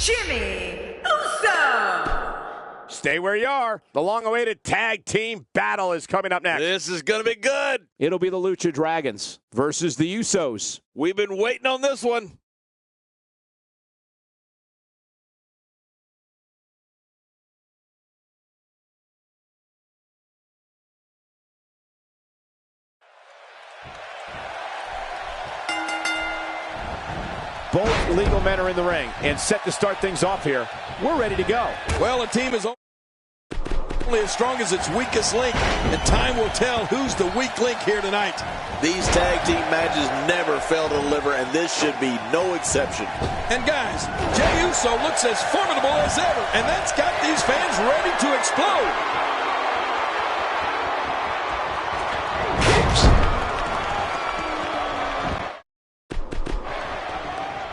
Jimmy Uso. Stay where you are. The long-awaited tag team battle is coming up next. This is going to be good. It'll be the Lucha Dragons versus the Usos. We've been waiting on this one. Both legal men are in the ring and set to start things off here. We're ready to go. Well, a team is only as strong as its weakest link, and time will tell who's the weak link here tonight. These tag team matches never fail to deliver, and this should be no exception. And guys, Jey Uso looks as formidable as ever, and that's got these fans ready to explode.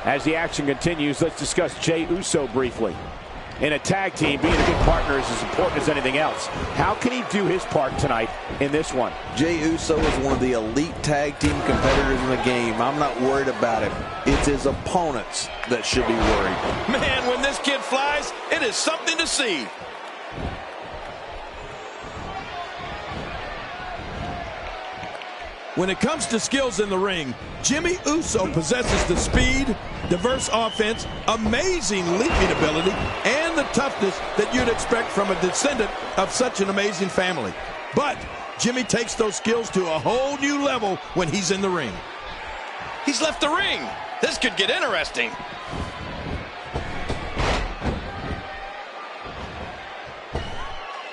As the action continues, let's discuss Jey Uso briefly. In a tag team, being a good partner is as important as anything else. How can he do his part tonight in this one? Jey Uso is one of the elite tag team competitors in the game. I'm not worried about him. It's his opponents that should be worried. Man, when this kid flies, it is something to see. When it comes to skills in the ring, Jimmy Uso possesses the speed, diverse offense, amazing leaping ability, and the toughness that you'd expect from a descendant of such an amazing family. But Jimmy takes those skills to a whole new level when he's in the ring. He's left the ring. This could get interesting.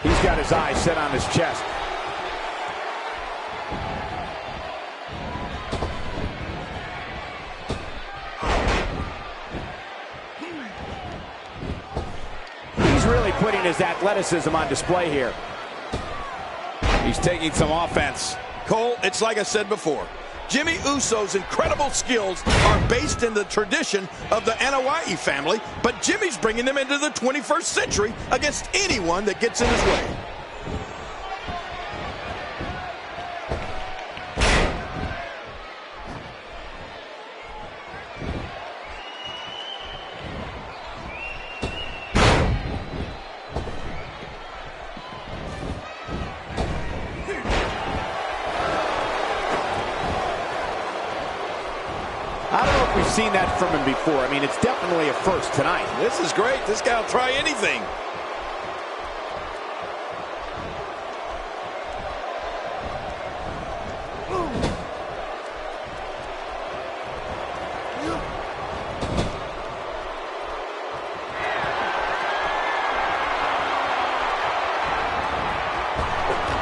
He's got his eyes set on his chest. Really putting his athleticism on display here. He's taking some offense. Cole, it's like I said before. Jimmy Uso's incredible skills are based in the tradition of the Anoa'i family, but Jimmy's bringing them into the 21st century against anyone that gets in his way. I don't know if we've seen that from him before. I mean, it's definitely a first tonight. This is great. This guy will try anything.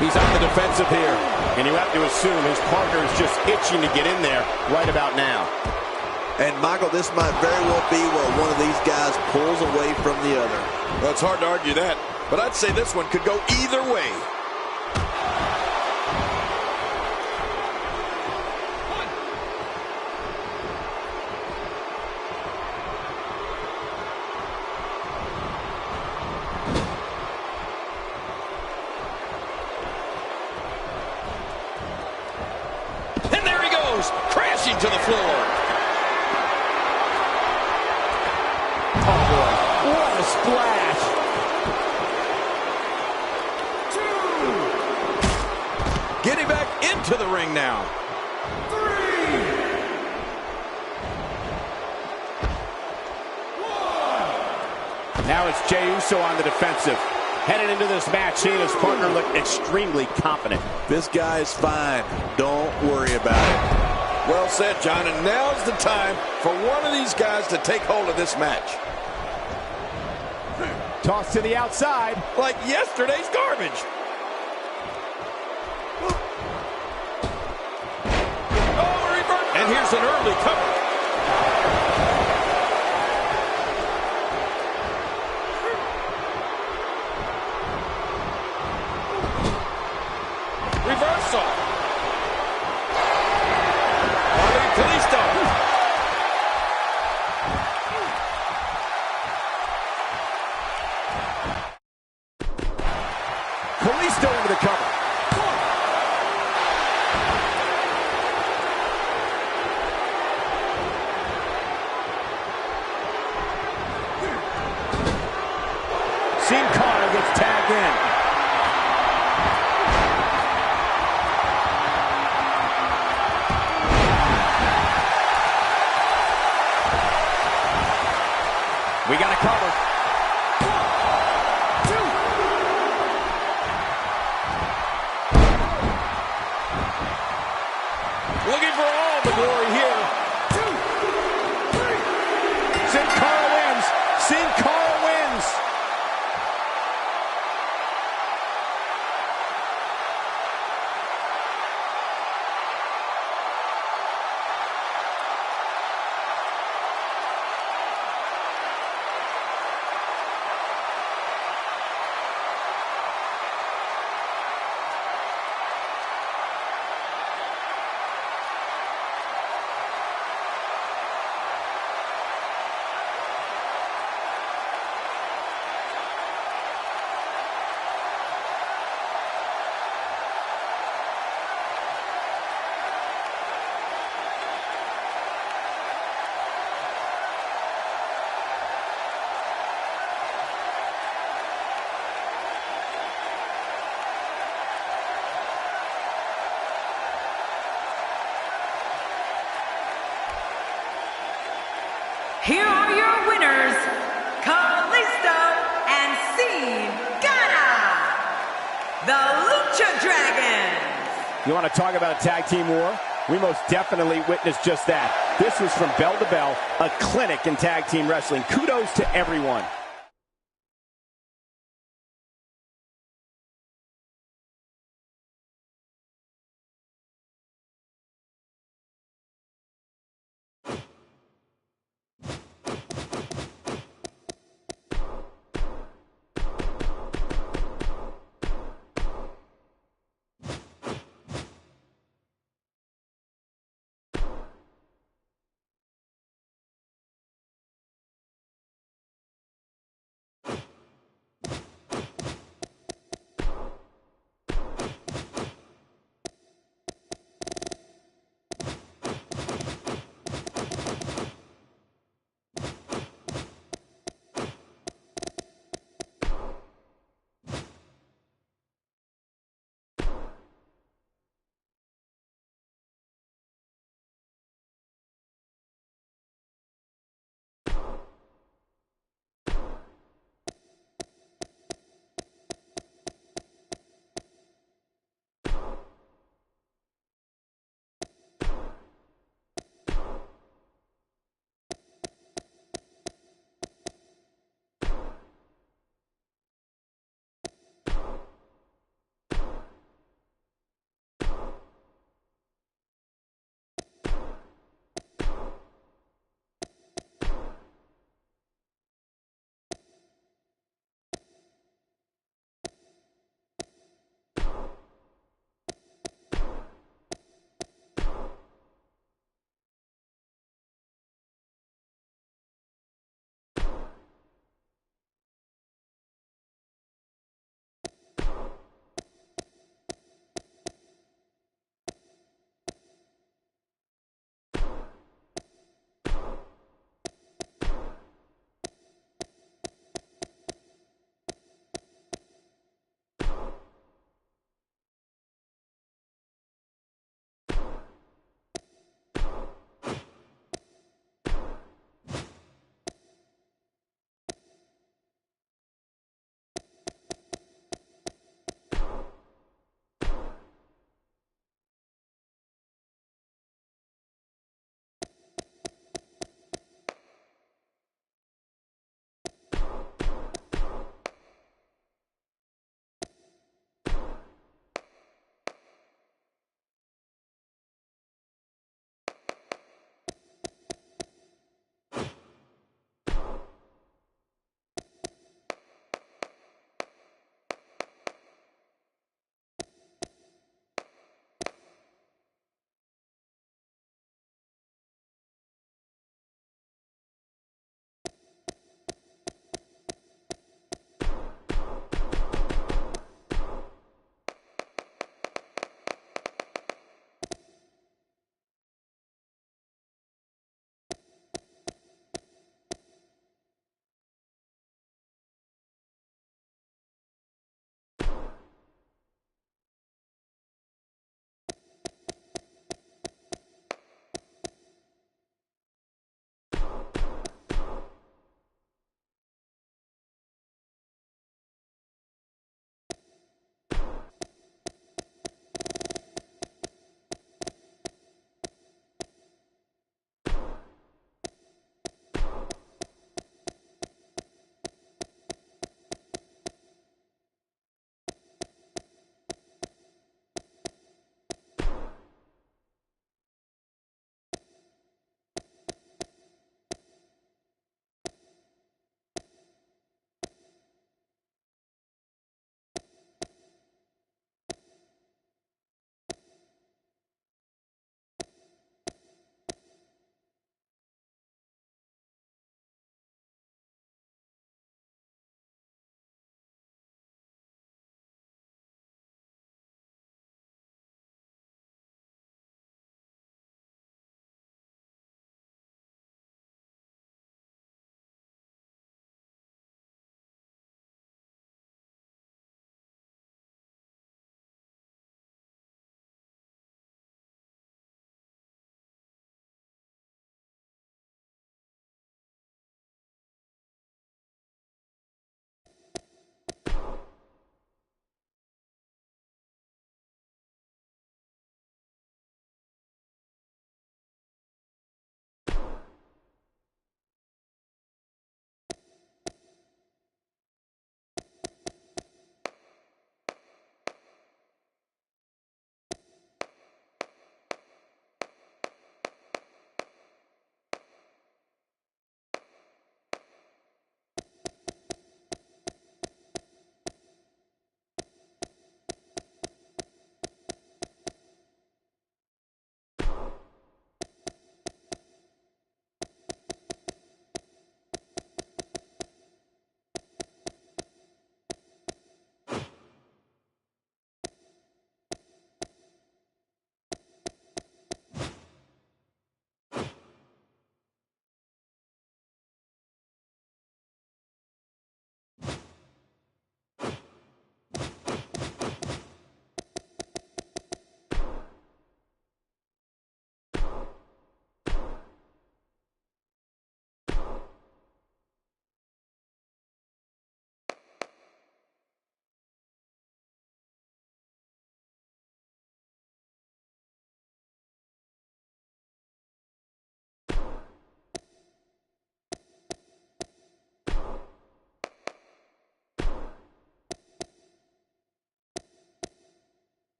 He's on the defensive here, and you have to assume his partner is just itching to get in there right about now. And, Michael, this might very well be where one of these guys pulls away from the other. Well, it's hard to argue that, but I'd say this one could go either way. And there he goes, crashing to the floor. Oh, boy. What a splash. 2. Getting back into the ring now. 3. 1. Now it's Jey Uso on the defensive. Headed into this match, he and his partner look extremely confident. This guy's fine. Don't worry about it. Well said, John, and now's the time for one of these guys to take hold of this match. Toss to the outside. Like yesterday's garbage. Oh, reverse. And here's an early cover. Reversal. Kalisto. Kalisto into the cover. We got to cover. Looking for all the glory here. Sin Cara wins. Sin Cara wins. Here are your winners, Kalisto and Cena, the Lucha Dragons. You want to talk about a tag team war? We most definitely witnessed just that. This was from bell to bell, a clinic in tag team wrestling. Kudos to everyone.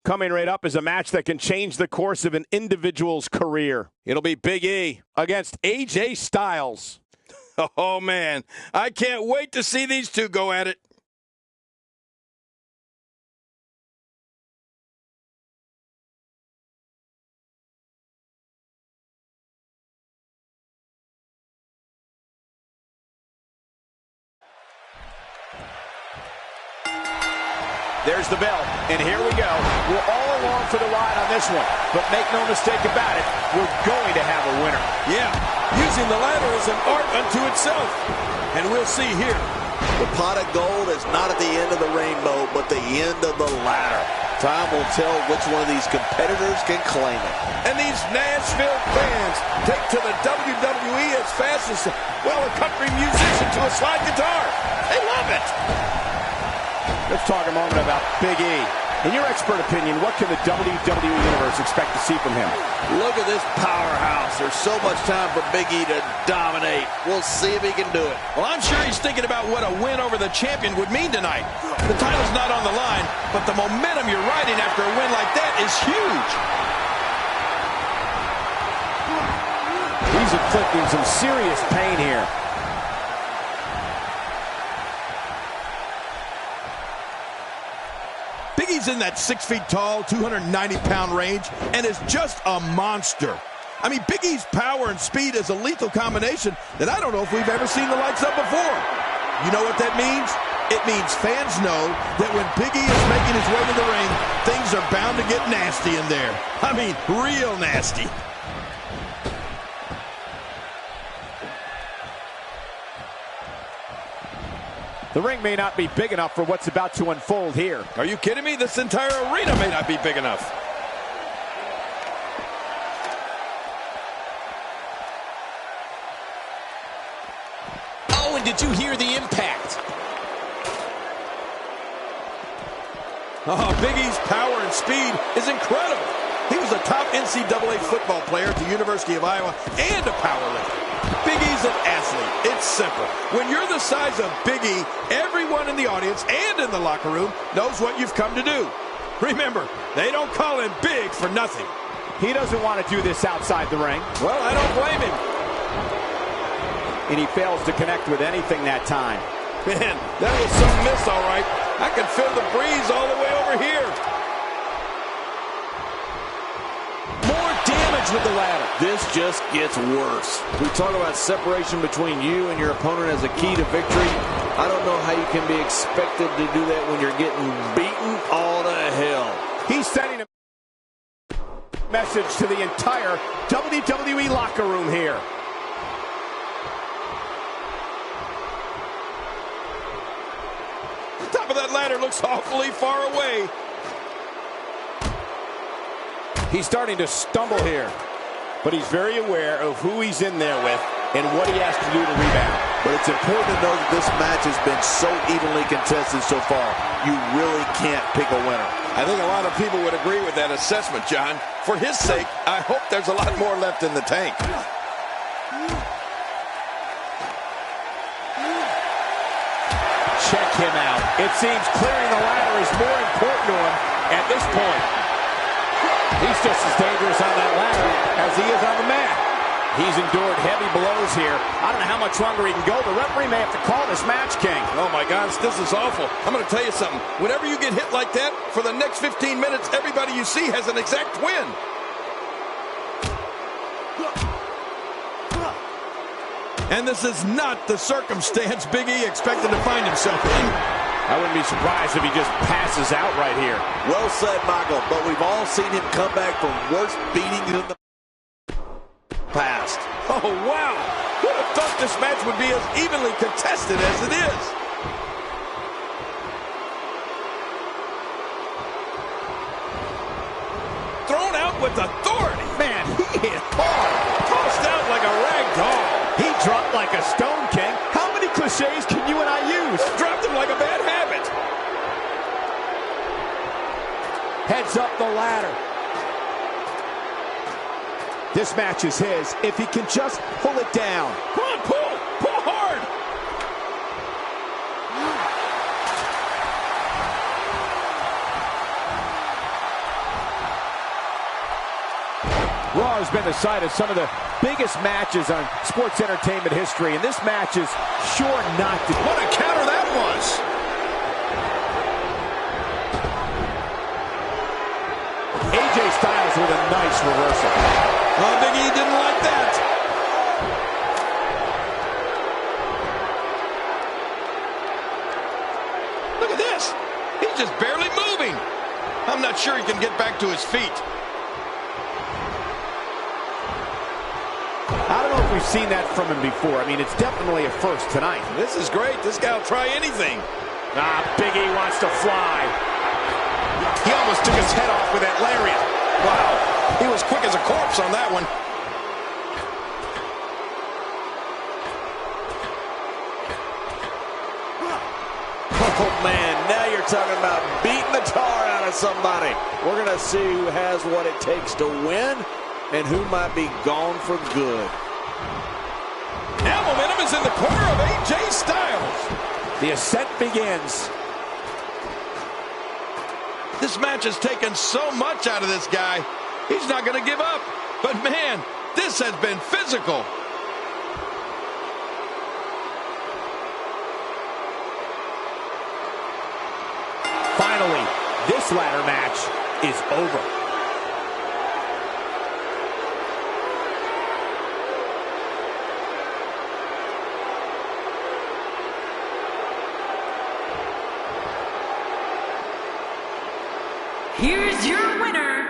Coming right up is a match that can change the course of an individual's career. It'll be Big E against AJ Styles. Oh, man. I can't wait to see these two go at it. There's the bell, and here we go. We're all along for the ride on this one, but make no mistake about it, we're going to have a winner. Yeah, using the ladder is an art unto itself, and we'll see here. The pot of gold is not at the end of the rainbow, but the end of the ladder. Time will tell which one of these competitors can claim it. And these Nashville fans take to the WWE as fast as, well, a country musician to a slide guitar. They love it. Let's talk a moment about Big E. In your expert opinion, what can the WWE Universe expect to see from him? Look at this powerhouse. There's so much time for Big E to dominate. We'll see if he can do it. Well, I'm sure he's thinking about what a win over the champion would mean tonight. The title's not on the line, but the momentum you're riding after a win like that is huge. He's inflicting some serious pain here. Big E's in that 6 feet tall, 290-pound range, and is just a monster. I mean, Big E's power and speed is a lethal combination that I don't know if we've ever seen the likes of before. You know what that means? It means fans know that when Big E is making his way to the ring, things are bound to get nasty in there. I mean, real nasty. The ring may not be big enough for what's about to unfold here. Are you kidding me? This entire arena may not be big enough. Oh, and did you hear the impact? Oh, Big E's power and speed is incredible. He was a top NCAA football player at the University of Iowa and a powerlifter. Big E's an athlete. It's simple. When you're the size of Big E, everyone in the audience and in the locker room knows what you've come to do. Remember, they don't call him big for nothing. He doesn't want to do this outside the ring. Well, I don't blame him. And he fails to connect with anything that time. Man, that was some miss, all right. I can feel the breeze all the way over here. More damage with the ladder. This just gets worse. We talk about separation between you and your opponent as a key to victory. I don't know how you can be expected to do that when you're getting beaten all to hell. He's sending a message to the entire WWE locker room here. The top of that ladder looks awfully far away. He's starting to stumble here, but he's very aware of who he's in there with and what he has to do to rebound. But it's important to know that this match has been so evenly contested so far. You really can't pick a winner. I think a lot of people would agree with that assessment, John. For his sake, I hope there's a lot more left in the tank. Check him out. It seems clearing the ladder is more important to him at this point. He's just as dangerous on that ladder as he is on the mat. He's endured heavy blows here. I don't know how much longer he can go. The referee may have to call this match, King. Oh, my gosh, this is awful. I'm going to tell you something. Whenever you get hit like that, for the next 15 minutes, everybody you see has an exact win. And this is not the circumstance Big E expected to find himself in. I wouldn't be surprised if he just passes out right here. Well said, Michael, but we've all seen him come back from worse beatings in the past. Oh, wow. Who would have thought this match would be as evenly contested as it is? Thrown out with authority. Man, he hit hard. Tossed out like a rag doll. He dropped like a stone, King. How many cliches can you and I use? Dropped him like a bad habit. Heads up the ladder. This match is his if he can just pull it down. Come on, pull. Pull hard. Raw has been the site of some of the biggest matches on sports entertainment history, and this match is sure not to. What a counter that was! AJ Styles with a nice reversal. Oh, Big E didn't like that. Look at this. He's just barely moving. I'm not sure he can get back to his feet. I don't know if we've seen that from him before. I mean, it's definitely a first tonight. This is great. This guy will try anything. Big E wants to fly. He almost took his head off with that lariat. Wow. He was quick as a corpse on that one. Oh, man, now you're talking about beating the tar out of somebody. We're going to see who has what it takes to win and who might be gone for good. Now momentum is in the corner of AJ Styles. The ascent begins. This match has taken so much out of this guy. He's not going to give up. But, man, this has been physical. Finally, this ladder match is over. Here's your winner,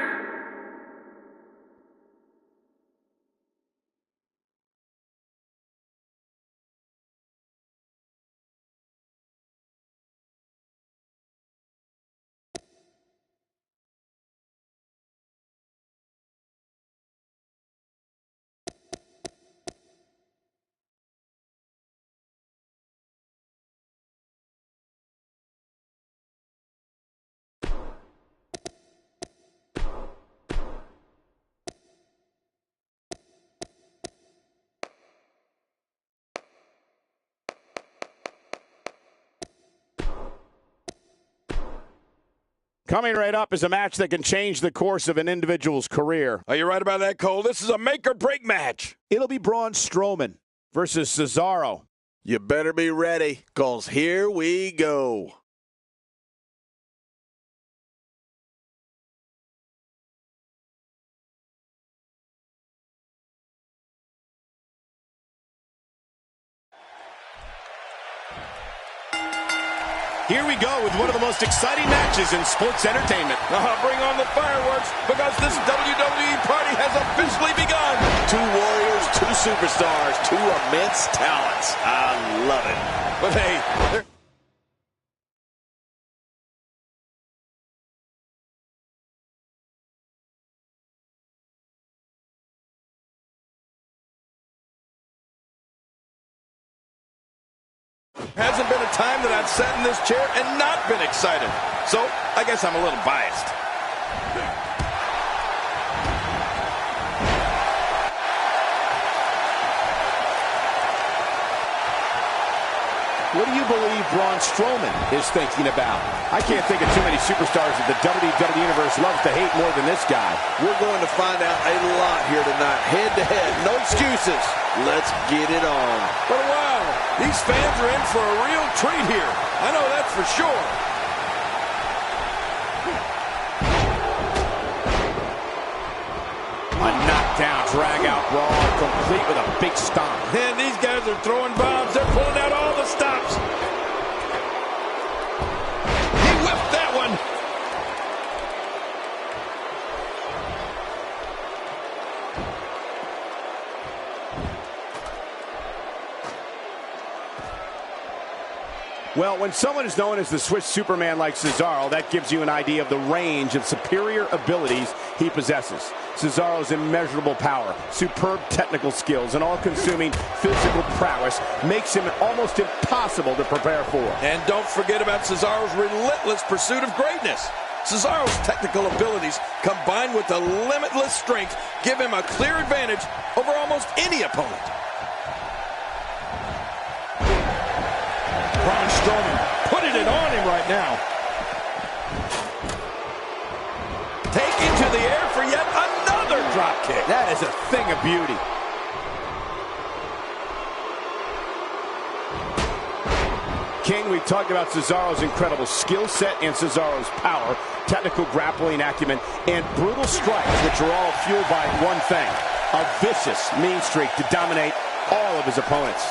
Coming right up is a match that can change the course of an individual's career. Are you right about that, Cole? This is a make-or-break match. It'll be Braun Strowman versus Cesaro. You better be ready, because here we go. Here we go with one of the most exciting matches in sports entertainment. Bring on the fireworks, because this WWE party has officially begun. Two warriors, two superstars, two immense talents. I love it. But hey, hasn't been a time that I've sat in this chair and not been excited. So, I guess I'm a little biased. What do you believe Braun Strowman is thinking about? I can't think of too many superstars that the WWE Universe loves to hate more than this guy. We're going to find out a lot here tonight. Head-to-head, no excuses. Let's get it on. But wow, these fans are in for a real treat here. I know that's for sure. A knockdown, drag-out brawl, complete with a big stomp. Man, these guys are throwing bombs. They're pulling out all the stops. He whipped that one. Well, when someone is known as the Swiss Superman like Cesaro, that gives you an idea of the range of superior abilities he possesses. Cesaro's immeasurable power, superb technical skills, and all-consuming physical prowess makes him almost impossible to prepare for. And don't forget about Cesaro's relentless pursuit of greatness. Cesaro's technical abilities, combined with the limitless strength, give him a clear advantage over almost any opponent. Braun Strowman putting it on him right now. Taken to the air for yet another drop kick. That is a thing of beauty. King, we talked about Cesaro's incredible skill set and Cesaro's power, technical grappling acumen, and brutal strikes, which are all fueled by one thing: a vicious mean streak to dominate all of his opponents.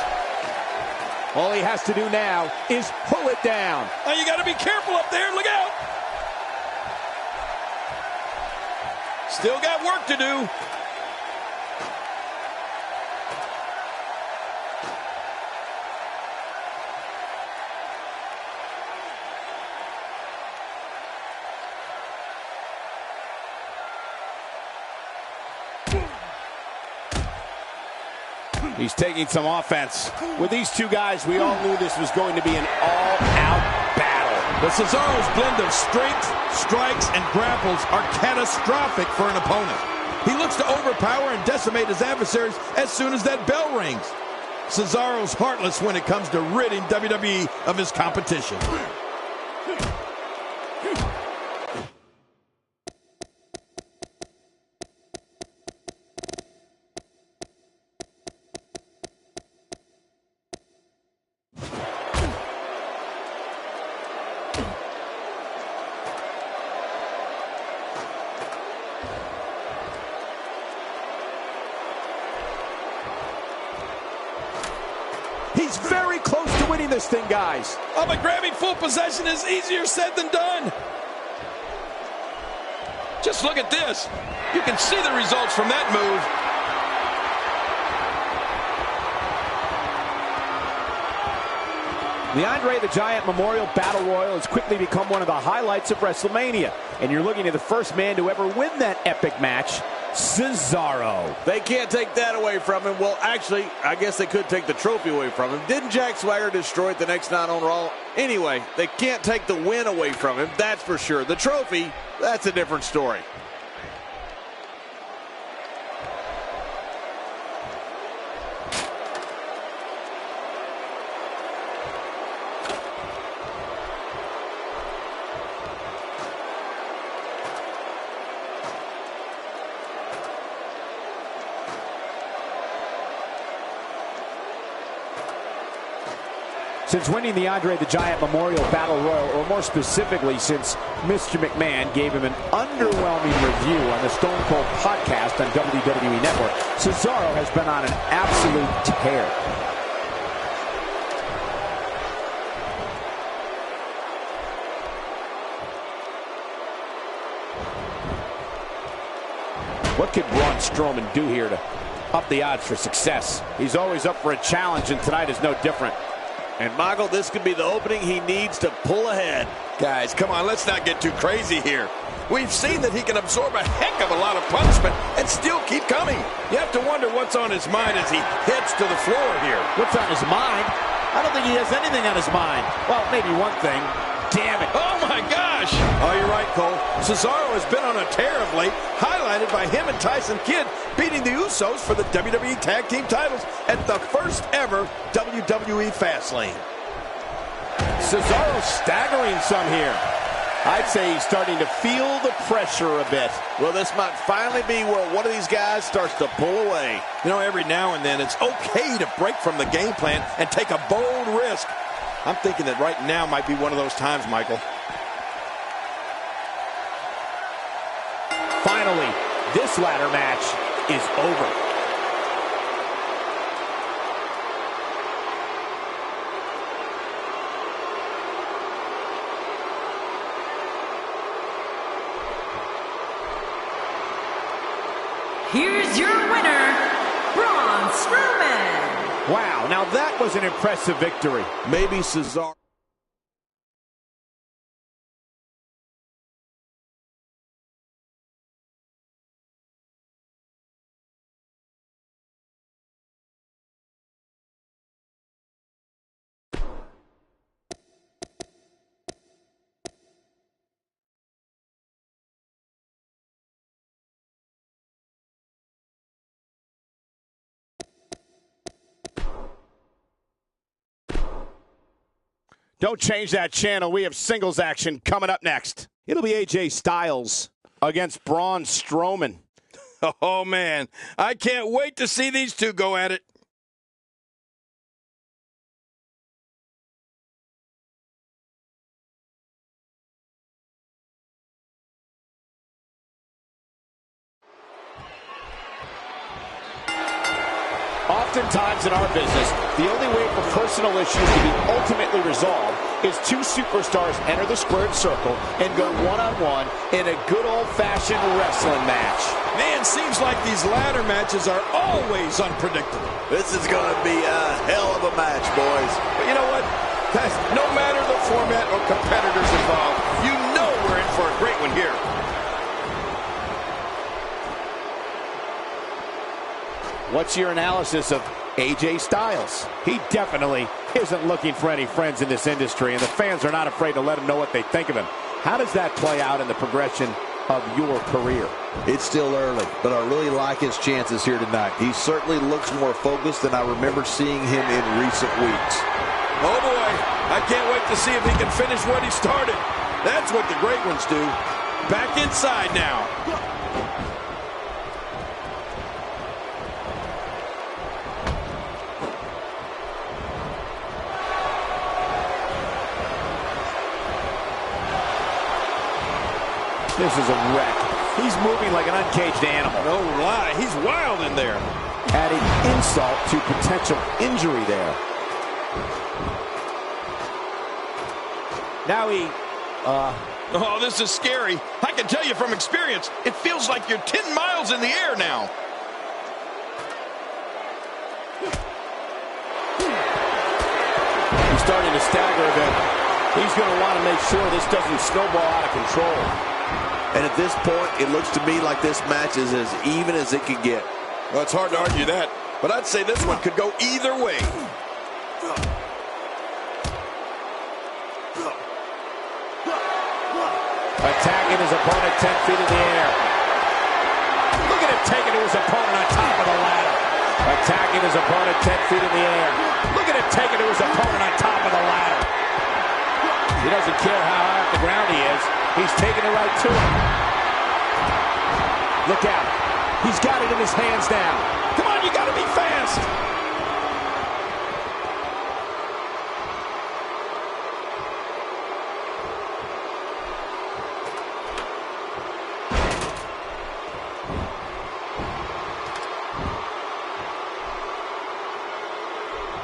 All he has to do now is pull it down. Oh, you got to be careful up there. Look out. Still got work to do. He's taking some offense. With these two guys, we all knew this was going to be an all-out battle. But Cesaro's blend of strength, strikes, and grapples are catastrophic for an opponent. He looks to overpower and decimate his adversaries as soon as that bell rings. Cesaro's heartless when it comes to ridding WWE of his competition. He's very close to winning this thing, guys. Oh, but grabbing full possession is easier said than done. Just look at this. You can see the results from that move. The Andre the Giant Memorial Battle Royal has quickly become one of the highlights of WrestleMania. And you're looking at the first man to ever win that epic match, Cesaro. They can't take that away from him. Well, actually, I guess they could take the trophy away from him. Didn't Jack Swagger destroy it the next night on Raw? Anyway, they can't take the win away from him, that's for sure. The trophy, that's a different story. Since winning the Andre the Giant Memorial Battle Royal, or more specifically, since Mr. McMahon gave him an underwhelming review on the Stone Cold podcast on WWE Network, Cesaro has been on an absolute tear. What could Braun Strowman do here to up the odds for success? He's always up for a challenge, and tonight is no different. And Michael, this could be the opening he needs to pull ahead. Guys, come on, let's not get too crazy here. We've seen that he can absorb a heck of a lot of punishment and still keep coming. You have to wonder what's on his mind as he heads to the floor here. What's on his mind? I don't think he has anything on his mind. Well, maybe one thing. Damn it. Oh, my gosh. Oh, you're right, Cole. Cesaro has been on a tear of late, highlighted by him and Tyson Kidd beating the Usos for the WWE Tag Team titles at the first ever WWE Fastlane. Cesaro staggering some here. I'd say he's starting to feel the pressure a bit. Well, this might finally be where one of these guys starts to pull away. You know, every now and then it's okay to break from the game plan and take a bold risk. I'm thinking that right now might be one of those times, Michael. Finally, this ladder match is over. Here's your winner, Braun Strowman. Wow, now that was an impressive victory. Maybe Cesaro. Don't change that channel. We have singles action coming up next. It'll be AJ Styles against Braun Strowman. Oh, man. I can't wait to see these two go at it. Oftentimes in our business, the only way for personal issues to be ultimately resolved is two superstars enter the squared circle and go one-on-one in a good old-fashioned wrestling match. Man, seems like these ladder matches are always unpredictable. This is going to be a hell of a match, boys. But you know what? Guys, no matter the format or competitors involved, you know we're in for a great one here. What's your analysis of AJ Styles? He definitely isn't looking for any friends in this industry, and the fans are not afraid to let him know what they think of him. How does that play out in the progression of your career? It's still early, but I really like his chances here tonight. He certainly looks more focused than I remember seeing him in recent weeks. Oh, boy. I can't wait to see if he can finish what he started. That's what the great ones do. Back inside now. This is a wreck. He's moving like an uncaged animal. No lie. He's wild in there. Adding insult to potential injury there. Now he, Oh, this is scary. I can tell you from experience, it feels like you're 10 miles in the air now. He's starting to stagger a bit. He's going to want to make sure this doesn't snowball out of control. And at this point, it looks to me like this match is as even as it could get. Well, it's hard to argue that, but I'd say this one could go either way. Attacking his opponent 10 feet in the air. Look at him taking to his opponent on top of the ladder. Attacking his opponent 10 feet in the air. Look at him taking to his opponent on top of the ladder. He doesn't care how high off the ground he is. He's taking it right to him. Look out. He's got it in his hands now. Come on, you got to be fast.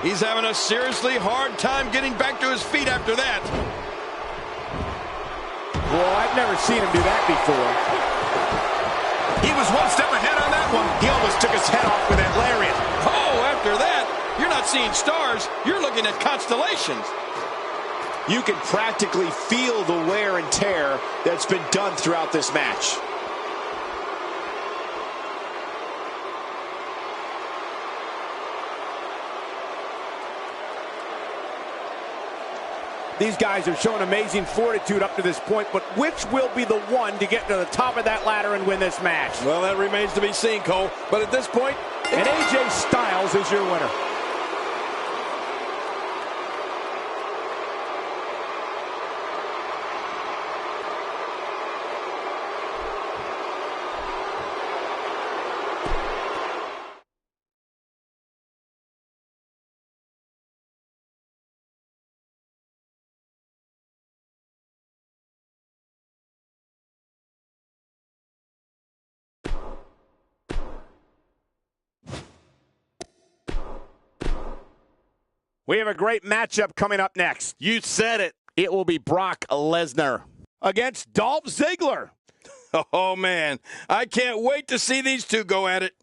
He's having a seriously hard time getting back to his feet after that. Well, I've never seen him do that before. He was one step ahead on that one. He almost took his head off with that lariat. Oh, after that, you're not seeing stars. You're looking at constellations. You can practically feel the wear and tear that's been done throughout this match. These guys have shown amazing fortitude up to this point, but which will be the one to get to the top of that ladder and win this match? Well, that remains to be seen, Cole. But at this point, and AJ Styles is your winner. We have a great matchup coming up next. You said it. It will be Brock Lesnar against Dolph Ziggler. oh, man, I can't wait to see these two go at it.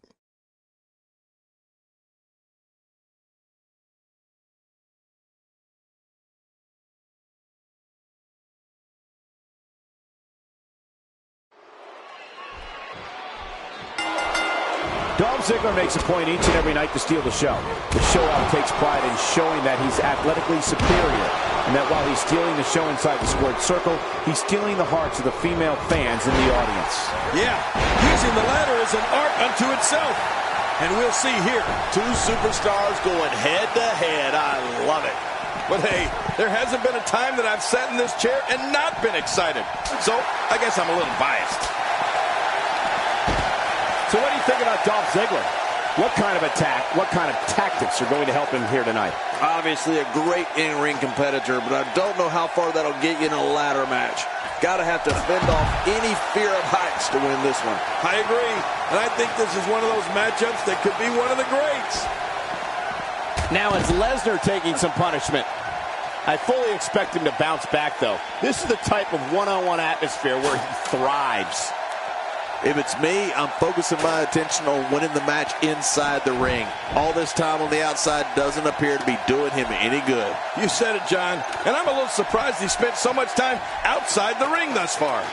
Dolph Ziggler makes a point each and every night to steal the show. The showout takes pride in showing that he's athletically superior, and that while he's stealing the show inside the squared circle, he's stealing the hearts of the female fans in the audience. Yeah, using the ladder is an art unto itself. And we'll see here. Two superstars going head to head. I love it. But hey, there hasn't been a time that I've sat in this chair and not been excited. So I guess I'm a little biased. So what do you think about Dolph Ziggler? What kind of attack, what kind of tactics are going to help him here tonight? Obviously a great in-ring competitor, but I don't know how far that'll get you in a ladder match. Got to have to fend off any fear of heights to win this one. I agree, and I think this is one of those matchups that could be one of the greats. Now it's Lesnar taking some punishment. I fully expect him to bounce back, though. This is the type of one-on-one atmosphere where he thrives. If it's me, I'm focusing my attention on winning the match inside the ring. All this time on the outside doesn't appear to be doing him any good. You said it, John, and I'm a little surprised he spent so much time outside the ring thus far.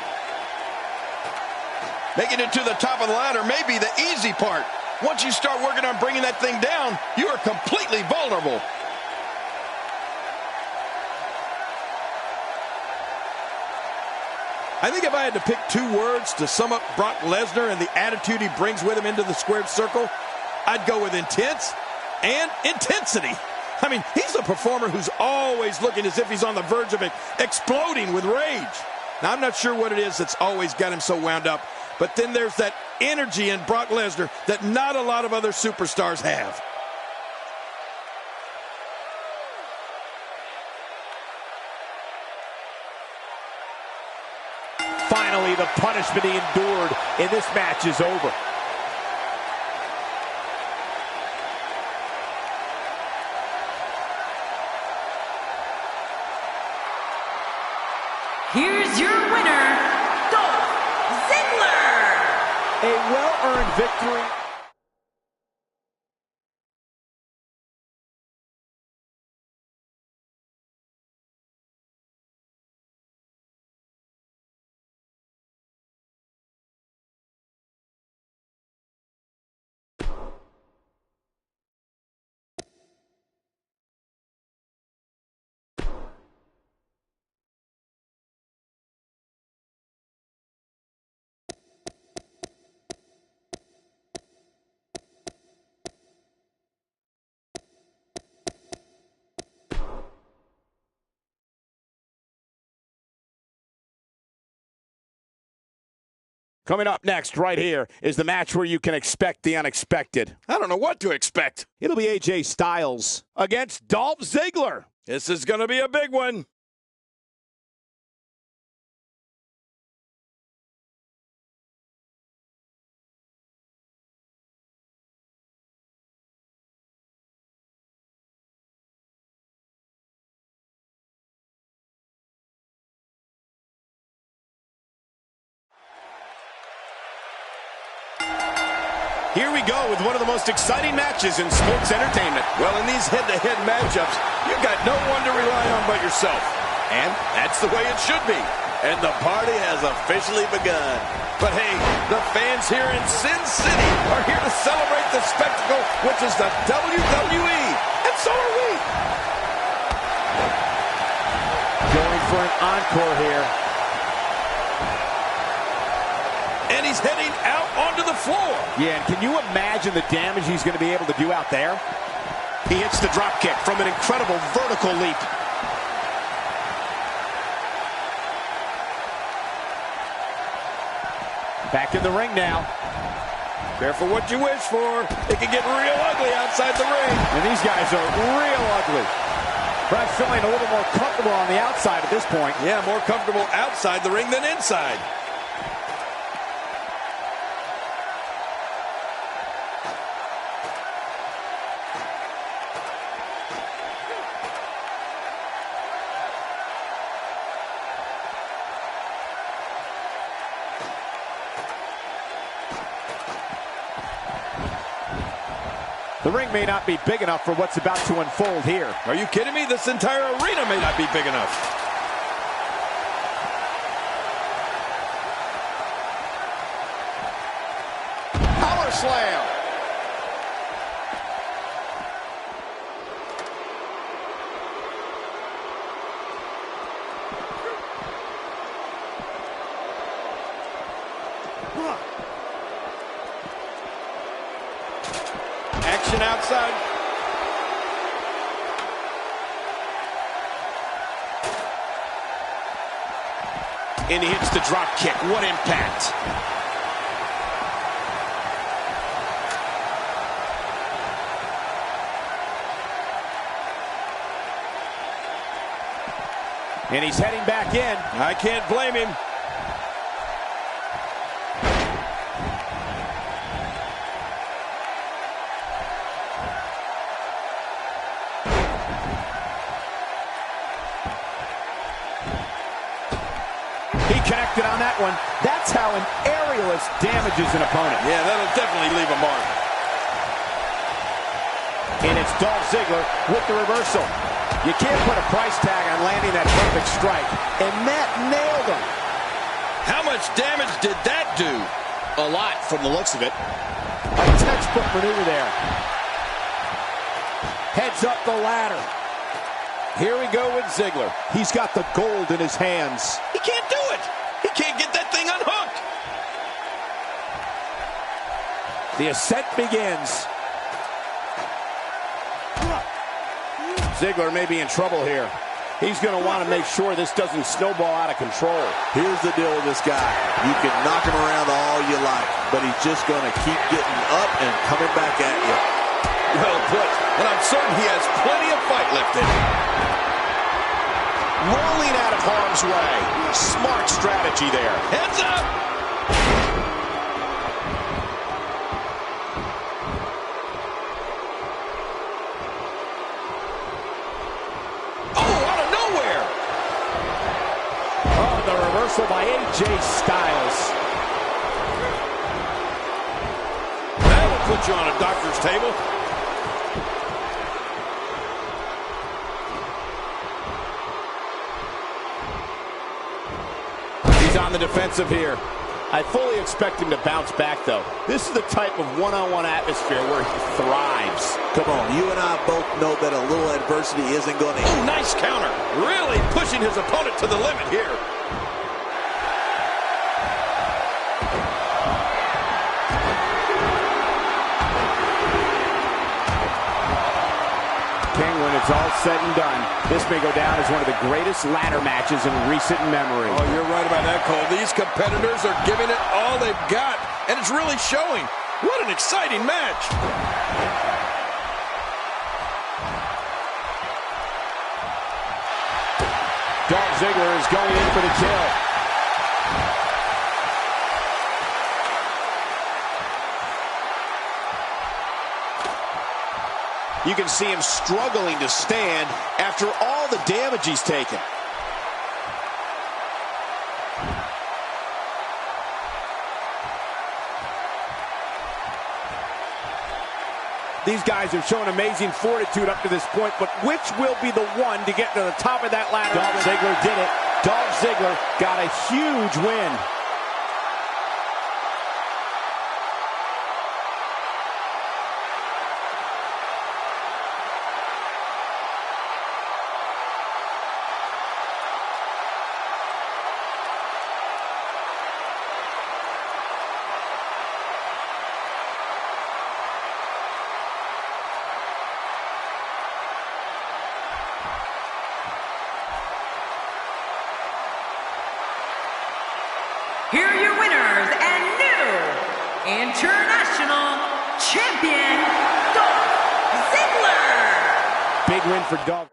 Making it to the top of the ladder may be the easy part. Once you start working on bringing that thing down, you are completely vulnerable. I think if I had to pick two words to sum up Brock Lesnar and the attitude he brings with him into the squared circle, I'd go with intense and intensity. I mean, he's a performer who's always looking as if he's on the verge of exploding with rage. Now, I'm not sure what it is that's always got him so wound up, but then there's that energy in Brock Lesnar that not a lot of other superstars have. Finally, the punishment he endured in this match is over. Here's your winner, Dolph Ziggler. A well-earned victory. Coming up next, right here, is the match where you can expect the unexpected. I don't know what to expect. It'll be AJ Styles against Dolph Ziggler. This is going to be a big one. Here we go with one of the most exciting matches in sports entertainment. Well, in these head-to-head matchups, you've got no one to rely on but yourself. And that's the way it should be. And the party has officially begun. But hey, the fans here in Sin City are here to celebrate the spectacle, which is the WWE. And so are we. Going for an encore here. And he's heading out onto the floor. Yeah, and can you imagine the damage he's going to be able to do out there? He hits the drop kick from an incredible vertical leap. Back in the ring now. Careful what you wish for. It can get real ugly outside the ring. And these guys are real ugly. Perhaps feeling a little more comfortable on the outside at this point. Yeah, more comfortable outside the ring than inside. The ring may not be big enough for what's about to unfold here. Are you kidding me? This entire arena may not be big enough. Power slam. Action outside. And he hits the drop kick. What impact. And he's heading back in. I can't blame him. He connected on that one. That's how an aerialist damages an opponent. Yeah, that'll definitely leave a mark. And it's Dolph Ziggler with the reversal. You can't put a price tag on landing that perfect strike. And that nailed him. How much damage did that do? A lot from the looks of it. A textbook maneuver there. Heads up the ladder. Here we go with Ziggler. He's got the gold in his hands. He can't do it. He can't get that thing unhooked. The ascent begins. Ziggler may be in trouble here. He's going to want to make sure this doesn't snowball out of control. Here's the deal with this guy. You can knock him around all you like, but he's just going to keep getting up and coming back at you. Well put. And I'm certain he has plenty of fight left in him. Rolling out of harm's way. Smart strategy there. Heads up. Oh, out of nowhere. Oh, the reversal by AJ Styles. That'll put you on a doctor's table. On the defensive here. I fully expect him to bounce back, though. This is the type of one-on-one atmosphere where he thrives. Come on, you and I both know that a little adversity isn't going to... Ooh, nice counter. Really pushing his opponent to the limit here. When it's all said and done, this may go down as one of the greatest ladder matches in recent memory. Oh, you're right about that, Cole. These competitors are giving it all they've got, and it's really showing. What an exciting match. Dolph Ziggler is going in for the kill. You can see him struggling to stand after all the damage he's taken. These guys have shown amazing fortitude up to this point, but which will be the one to get to the top of that ladder? Dolph Ziggler did it. Dolph Ziggler got a huge win. Here are your winners and new International Champion, Dolph Ziggler. Big win for Dolph.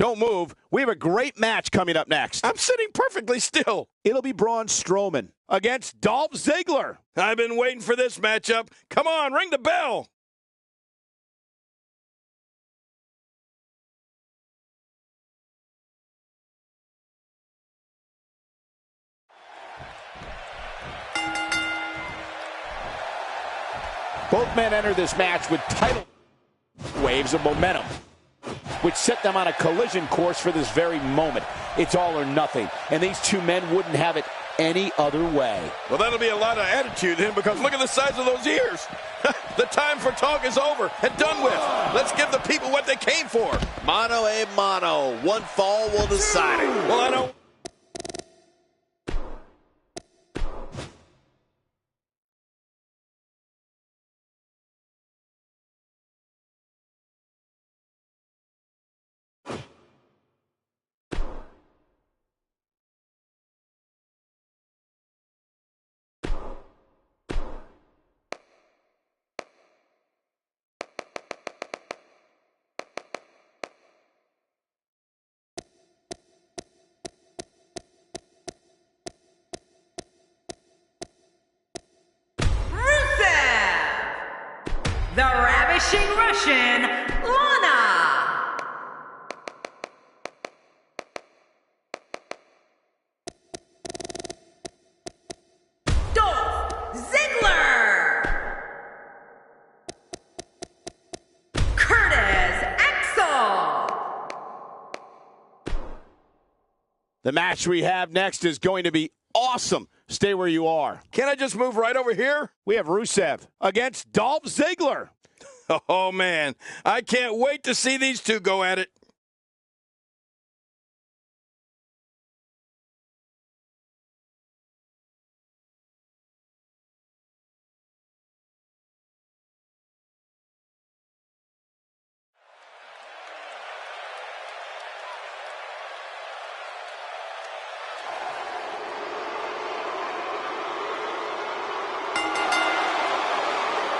Don't move. We have a great match coming up next. I'm sitting perfectly still. It'll be Braun Strowman against Dolph Ziggler. I've been waiting for this matchup. Come on, ring the bell. Both men enter this match with title waves of momentum, which set them on a collision course for this very moment. It's all or nothing, and these two men wouldn't have it any other way. Well, that'll be a lot of attitude in, because look at the size of those ears. The time for talk is over and done with. Let's give the people what they came for. Mano a mano. One fall will decide it. Well, I don't. The Ravishing Russian, Lana. Dolph Ziggler. Curtis Axel. The match we have next is going to be awesome. Stay where you are. Can I just move right over here? We have Rusev against Dolph Ziggler. Oh, man. I can't wait to see these two go at it.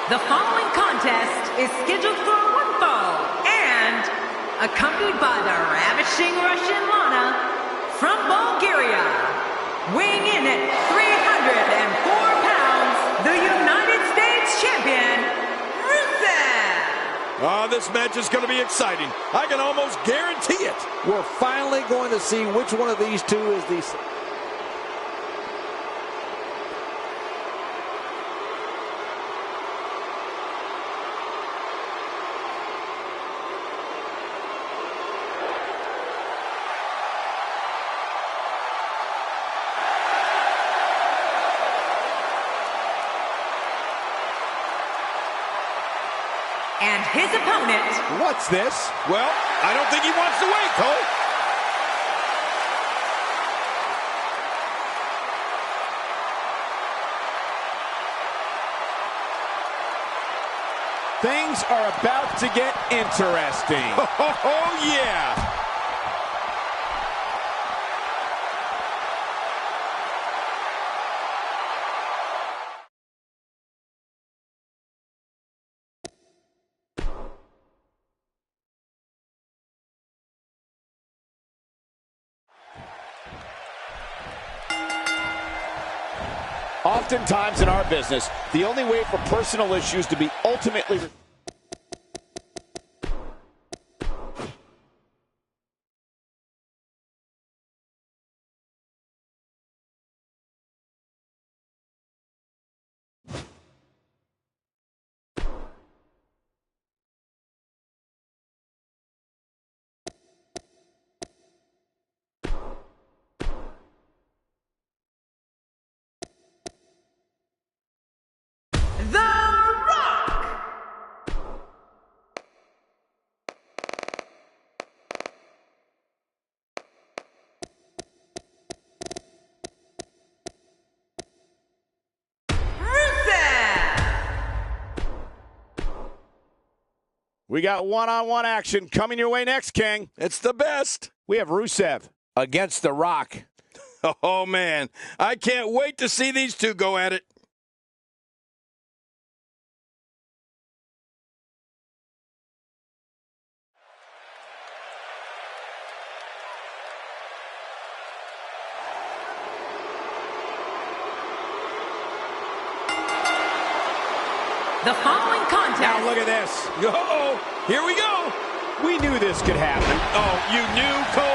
The following contest is scheduled for one fall and accompanied by the Ravishing Russian Lana from Bulgaria. Weighing in at 304 pounds, the United States champion, Rusev. Oh, this match is going to be exciting. I can almost guarantee it. We're finally going to see which one of these two is the... And his opponent. What's this? Well, I don't think he wants to wait, Cole. Things are about to get interesting. Oh, yeah. Oftentimes in our business, the only way for personal issues to be ultimately The Rock. We got one-on-one action coming your way next, King. It's the best. We have Rusev against The Rock. Oh, man. I can't wait to see these two go at it. The following contest. Now look at this. Uh-oh, here we go. We knew this could happen. Oh, you knew, Cole?